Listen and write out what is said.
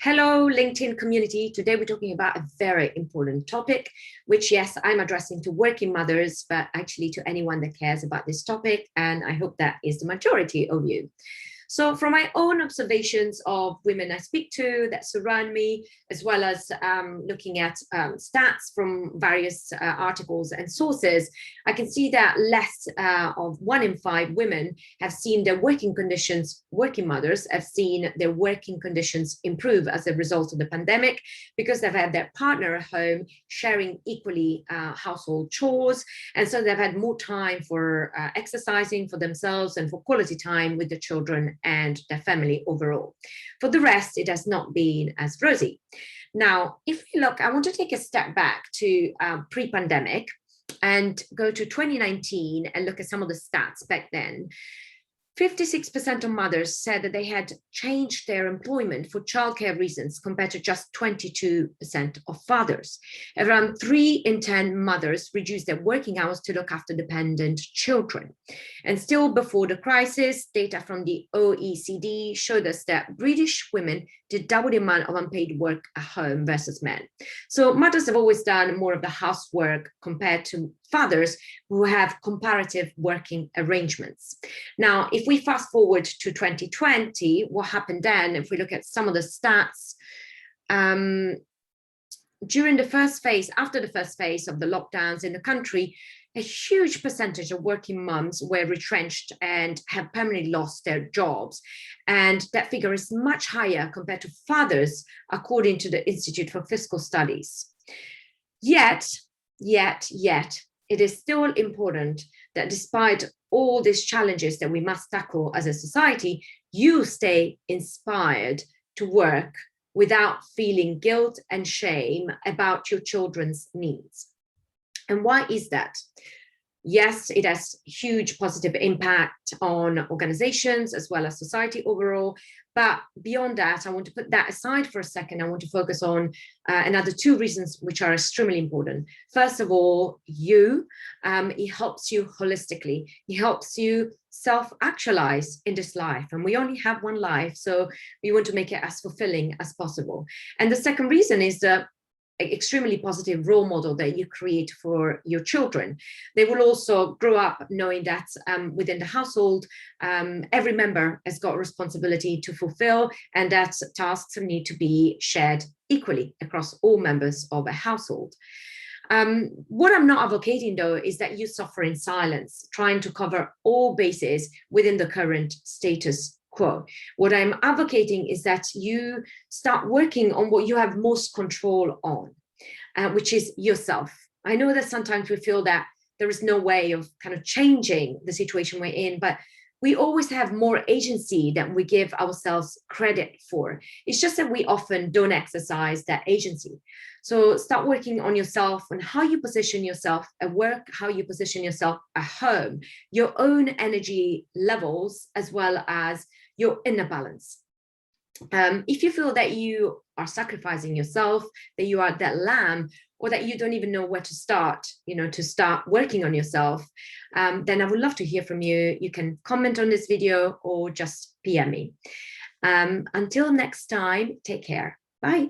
Hello, LinkedIn community. Today we're talking about a very important topic, which, yes, I'm addressing to working mothers, but actually to anyone that cares about this topic. And I hope that is the majority of you. So from my own observations of women I speak to that surround me, as well as looking at stats from various articles and sources, I can see that less of 1 in 5 women have seen their working mothers have seen their working conditions improve as a result of the pandemic, because they've had their partner at home sharing equally household chores. And so they've had more time for exercising for themselves and for quality time with the children and their family overall. For the rest, it has not been as rosy. Now, if we look, I want to take a step back to pre-pandemic and go to 2019 and look at some of the stats back then. 56% of mothers said that they had changed their employment for childcare reasons, compared to just 22% of fathers. Around 3 in 10 mothers reduced their working hours to look after dependent children. And still before the crisis, data from the OECD showed us that British women did double the amount of unpaid work at home versus men. So mothers have always done more of the housework compared to fathers who have comparative working arrangements. Now, if we fast forward to 2020, what happened then, if we look at some of the stats, during the first phase, after the first phase of the lockdowns in the country, a huge percentage of working mums were retrenched and have permanently lost their jobs. And that figure is much higher compared to fathers, according to the Institute for Fiscal Studies. Yet, it is still important that despite all these challenges that we must tackle as a society, you stay inspired to work without feeling guilt and shame about your children's needs. And why is that? Yes, it has huge positive impact on organizations as well as society overall. But beyond that, I want to put that aside for a second. I want to focus on another 2 reasons which are extremely important. First of all, it helps you holistically. It helps you self-actualize in this life. And we only have one life, so we want to make it as fulfilling as possible. And the second reason is that extremely positive role model that you create for your children. They will also grow up knowing that within the household, every member has got a responsibility to fulfill, and that tasks need to be shared equally across all members of a household. What I'm not advocating, though, is that you suffer in silence, trying to cover all bases within the current status quo. What I'm advocating is that you start working on what you have most control on, which is yourself. I know that sometimes we feel that there is no way of kind of changing the situation we're in, but we always have more agency than we give ourselves credit for. It's just that we often don't exercise that agency. So start working on yourself, and how you position yourself at work, how you position yourself at home, your own energy levels, as well as your inner balance. If you feel that you are sacrificing yourself, that you are that lamb, or that you don't even know where to start, to start working on yourself, then I would love to hear from you. You can comment on this video or just PM me. Until next time, take care. Bye.